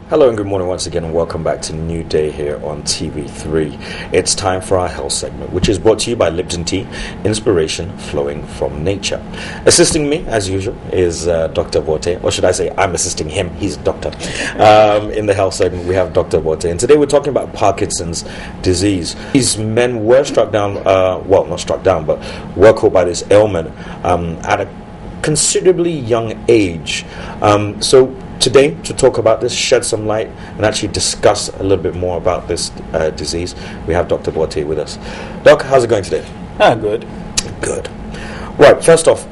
Hello and good morning once again, and welcome back to New Day here on TV3. It's time for our health segment, which is brought to you by Lipton Tea, inspiration flowing from nature. Assisting me, as usual, is Dr. Bote, or should I say I'm assisting him, he's doctor. In the health segment, we have Dr. Bote, and today we're talking about Parkinson's disease. These men were struck down, not struck down, but were caught by this ailment at a considerably young age. So today, to talk about this, shed some light, and actually discuss a little bit more about this disease, we have Dr. Bote with us. Doc, how's it going today? Good. Good. Right, first off,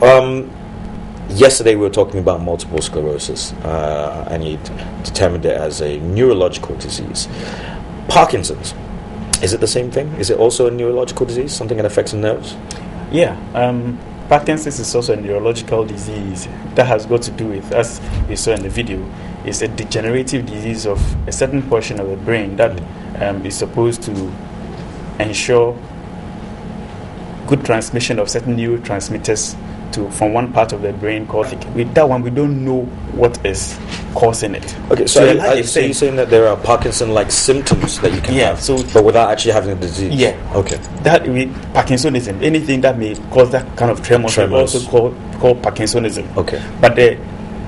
yesterday we were talking about multiple sclerosis, and you determined it as a neurological disease. Parkinson's, is it the same thing? Is it also a neurological disease, something that affects the nerves? Yeah. Parkinson's is also a neurological disease that has got to do with, as we saw in the video, it's a degenerative disease of a certain portion of the brain that is supposed to ensure good transmission of certain neurotransmitters from one part of the brain called. With that one, we don't know what is causing it. Okay, so you're saying that there are Parkinson-like symptoms that you can have, but without actually having the disease? Yeah. Okay. That Parkinsonism, anything that may cause that kind of tremors. We also call Parkinsonism. Okay. But the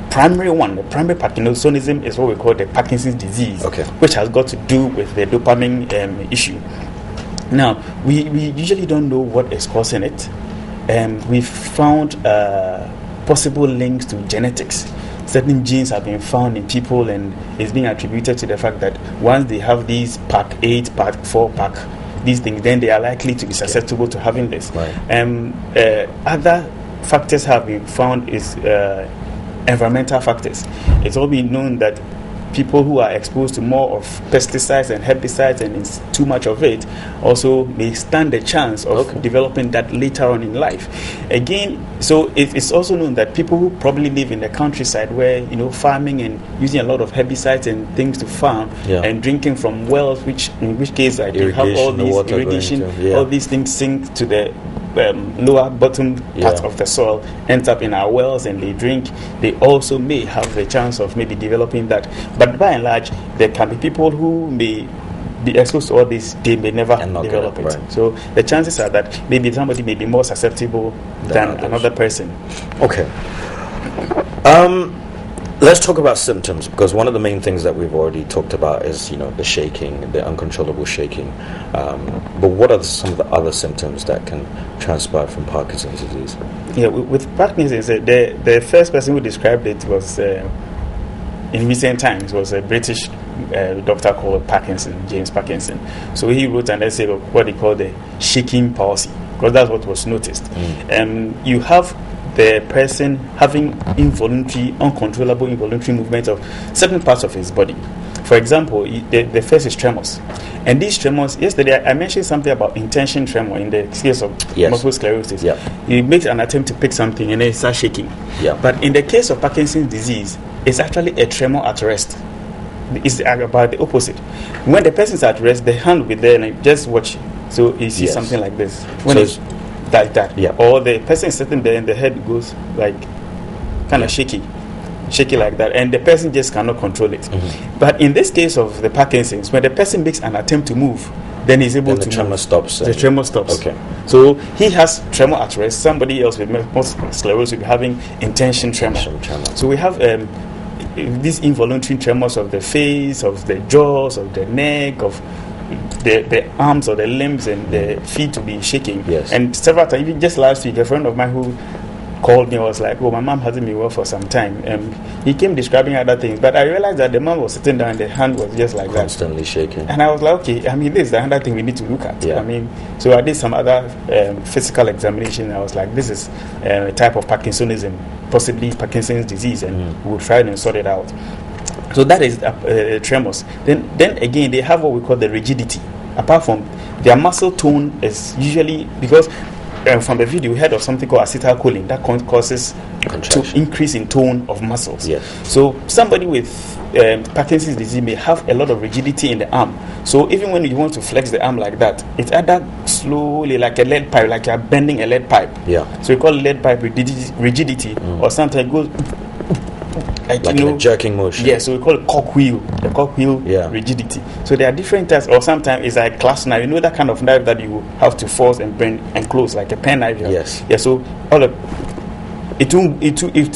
primary Parkinsonism is what we call the Parkinson's disease, which has got to do with the dopamine issue. Now, we usually don't know what is causing it. We've found possible links to genetics. Certain genes have been found in people, and it's being attributed to the fact that once they have these PAC8, PAC4, PAC, these things, then they are likely to be susceptible to having this. Right. Other factors have been found is environmental factors. It's all been known that people who are exposed to more of pesticides and herbicides and it's too much of it also may stand a chance of developing that later on in life. Again, so it's also known that people who probably live in the countryside where, farming and using a lot of herbicides and things to farm and drinking from wells, in which case they have all these irrigation, all these things sink to the lower bottom part of the soil, ends up in our wells and they drink. They also may have the chance of maybe developing that. But by and large, there can be people who may be exposed to all this, they may never develop it. Right. So the chances are that maybe somebody may be more susceptible than another person. Okay. Let's talk about symptoms, because one of the main things that we've already talked about is, the shaking, the uncontrollable shaking. But what are some of the other symptoms that can transpire from Parkinson's disease? Yeah, with Parkinson's, the first person who described it was, in recent times, was a British doctor called Parkinson, James Parkinson. So he wrote an essay of what he called the shaking palsy, because that's what was noticed. You have the person having uncontrollable involuntary movement of certain parts of his body. For example, the first is tremors. And these tremors, yesterday I mentioned something about intention tremor in the case of multiple sclerosis. He makes an attempt to pick something and then it starts shaking. But in the case of Parkinson's disease, it's actually a tremor at rest. It's about the opposite. When the person is at rest, the hand will be there and just watch. So you see something like this. When it's like that. Or the person is sitting there and the head goes like kind of shaky like that, and the person just cannot control it. But in this case of the Parkinson's, when the person makes an attempt to move, then he's able to the tremor move. Stops. The tremor stops. Okay. So he has tremor at rest. Somebody else with multiple sclerosis will be having intention tremor. So we have these involuntary tremors of the face, of the jaws, of the neck, of the arms or the limbs and the feet to be shaking. And several times, even just last week, a friend of mine who called me and was like, my mom hasn't been well for some time. He came describing other things, but I realized that the mom was sitting down and the hand was just like constantly shaking. And I was like, this is the other thing we need to look at. So I did some other physical examination. I was like, this is a type of Parkinsonism, possibly Parkinson's disease, and we'll try and sort it out. So that is tremors. Then again, they have what we call the rigidity. Apart from their muscle tone is usually, because from the video we heard of something called acetylcholine that causes to increase in tone of muscles. So somebody with Parkinson's disease may have a lot of rigidity in the arm. So even when you want to flex the arm like that, it's either slowly like a lead pipe, like you're bending a lead pipe. So we call lead pipe rigidity, or sometimes it goes like in a jerking motion. Yeah, so we call it the cockwheel rigidity. So there are different types, or sometimes it's like clasp knife. You know that kind of knife that you have to force and bend and close, like a pen knife. Yes. Yeah. So it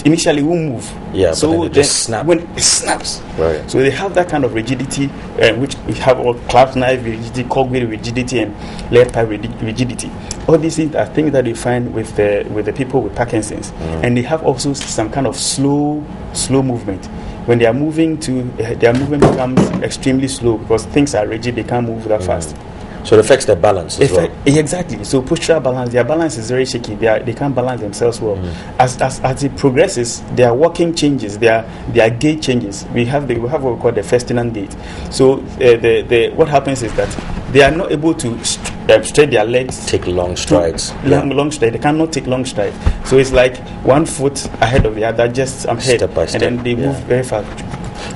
initially will move. Yeah. So but then it just snaps. When it snaps. Right. So they have that kind of rigidity, which we have all clasp knife rigidity, cogwheel rigidity, and lead pipe rigidity. All these things are things that you find with the people with Parkinson's, and they have also some kind of slow movement. When their movement becomes extremely slow because things are rigid, they can't move that fast. So it affects their balance as well. Exactly. So postural balance, their balance is very shaky. They can't balance themselves well. As it progresses, their walking changes, their gait changes. We have what we call the Ferdinand gait. So what happens is that they are not able to straight their legs. Take long strides. Long strides. They cannot take long strides. So it's like one foot ahead of the other, just ahead, step by step, and then they move very fast.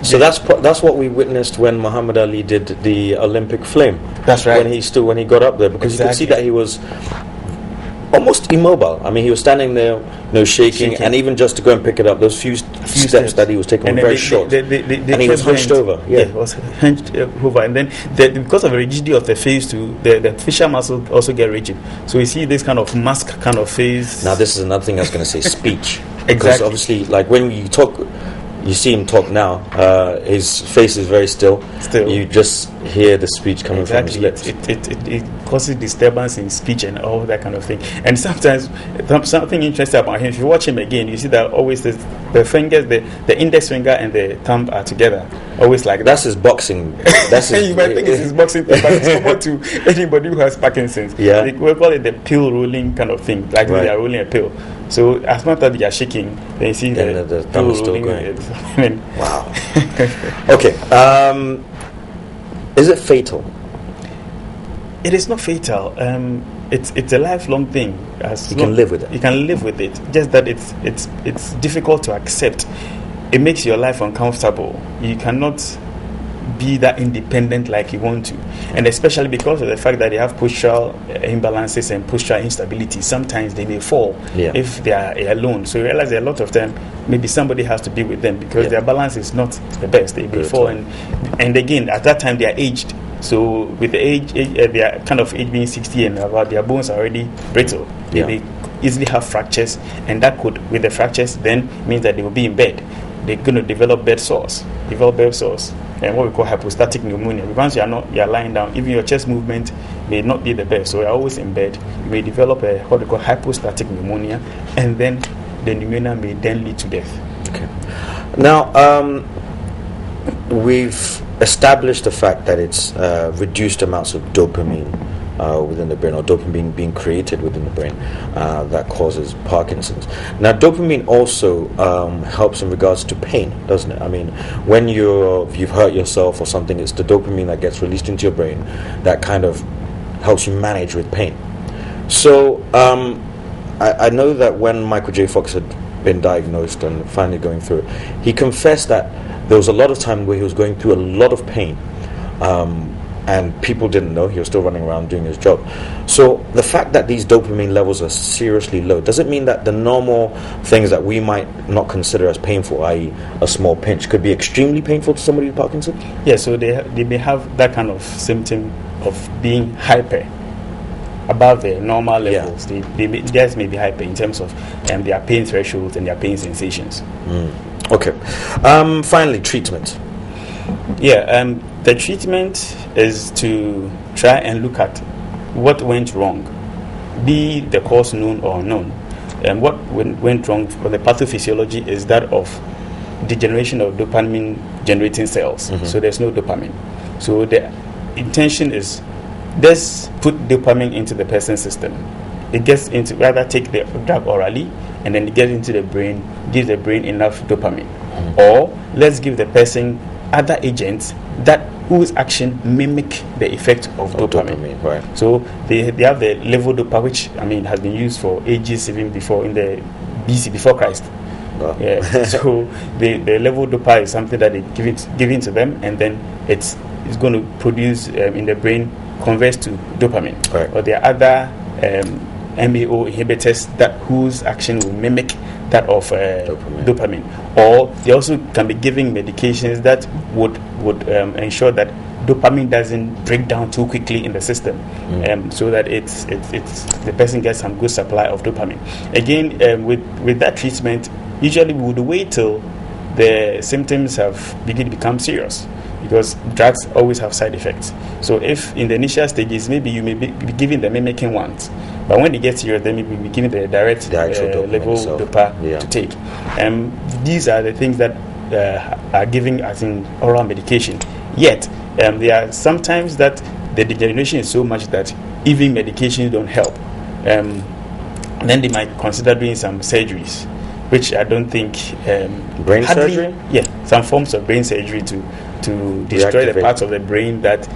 So that's what we witnessed when Muhammad Ali did the Olympic flame. That's right. When he got up there, because you could see that he was almost immobile. I mean, he was standing there, shaking, and even just to go and pick it up, those few steps that he was taking were very short. And he was hunched over. Yeah, he was hunched over, and then because of the rigidity of the face, the facial muscle also get rigid. So you see this kind of mask kind of face. Now, this is another thing I was going to say: speech. Exactly. Because obviously, like when you talk. You see him talk now. His face is very still. You just hear the speech coming from his lips. It causes disturbance in speech and all that kind of thing. And sometimes something interesting about him. If you watch him again, you see that always the fingers, the index finger and the thumb are together. Always like that. That's his boxing. That's his. You might think it's his boxing, but it's common to anybody who has Parkinson's. Yeah. We call it the pill rolling kind of thing. Like they are rolling a pill. So as much as they are shaking, then you see the thumb is still going. Wow. Okay. Is it fatal? It is not fatal. It's a lifelong thing. You can live with it. You can live with it. Just that it's difficult to accept. It makes your life uncomfortable. You cannot be that independent like you want to, and especially because of the fact that they have postural imbalances and postural instability. Sometimes they may fall if they are alone. So you realize that a lot of them, maybe somebody has to be with them because their balance is not the best. They may fall, and again at that time they are aged. So with the age their kind of age being 60 and about, their bones are already brittle. They may easily have fractures, and that could, with the fractures, then means that they will be in bed. They're going to develop bed sores, and what we call hypostatic pneumonia. Once you are lying down, even your chest movement may not be the best. So you're always in bed. You may develop what we call hypostatic pneumonia, and then the pneumonia may then lead to death. Okay. Now, we've established the fact that it's reduced amounts of dopamine within the brain, or dopamine being created within the brain, that causes Parkinson's. Now, dopamine also helps in regards to pain, doesn't it? I mean, when you've hurt yourself or something, it's the dopamine that gets released into your brain that kind of helps you manage with pain. So, I know that when Michael J. Fox had been diagnosed and finally going through it, he confessed that there was a lot of time where he was going through a lot of pain. And people didn't know. He was still running around doing his job. So the fact that these dopamine levels are seriously low, does it mean that the normal things that we might not consider as painful, i.e. a small pinch, could be extremely painful to somebody with Parkinson's? Yeah, so they may have that kind of symptom of being hyper above the normal levels. Theirs may be hyper in terms of their pain thresholds and their pain sensations. Okay. Finally, treatment. The treatment is to try and look at what went wrong, be the cause known or unknown. And what went wrong for the pathophysiology is that of degeneration of dopamine generating cells. So there's no dopamine. So the intention is, let's put dopamine into the person's system. It gets into, rather take the drug orally, and then it gets into the brain, gives the brain enough dopamine. Or let's give the person other agents whose action mimic the effect of dopamine. Right. So they have the levodopa, which has been used for ages, even before in the BC, before Christ. Wow. So the levodopa is something that they give into them, and then it's going to produce in the brain, converts to dopamine. Right. Or there are other MAO inhibitors that whose action will mimic that of dopamine. Or they also can be giving medications that would ensure that dopamine doesn't break down too quickly in the system, so that it's the person gets some good supply of dopamine. Again, with that treatment, usually we would wait till the symptoms have begin to become serious, because drugs always have side effects. So if in the initial stages, maybe you may be giving the mimicking ones, but when they get serious, then maybe be giving the direct level dopa to take. These are the things that are given as in oral medication. Yet there are sometimes that the degeneration is so much that even medications don't help. Then they might consider doing some surgeries, which I don't think brain surgery. Yeah, some forms of brain surgery to destroy the parts of the brain that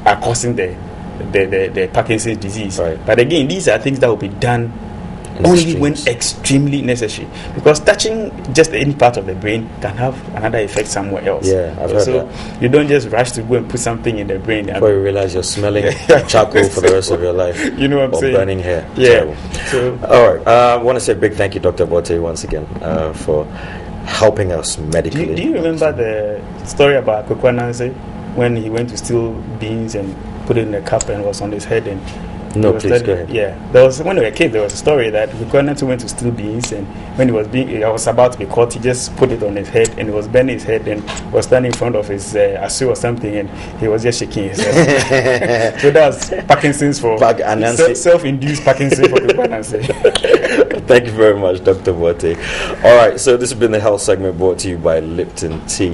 are causing the Parkinson's disease. Right. But again, these are things that will be done only when extremely necessary, because touching just any part of the brain can have another effect somewhere else. Yeah, I've heard that. You don't just rush to go and put something in the brain before you realize you're smelling charcoal for the rest of your life. You know what I'm saying? Or burning hair. Yeah. So, all right. I want to say a big thank you, Dr. Bote, once again for helping us medically. Do you remember the story about Kwekwa Nancy when he went to steal beans and put it in a cup and was on his head? And no, please go ahead. Yeah, when we were kids, there was a story that Kwekwa Nancy went to steal beans, and when he was about to be caught, he just put it on his head and it was burning his head, and was standing in front of his asu or something, and he was just shaking his head. So that's Parkinson's for self-induced Parkinson's for Kwekwa Nancy. Thank you very much, Dr. Bote. All right, so this has been the health segment brought to you by Lipton Tea.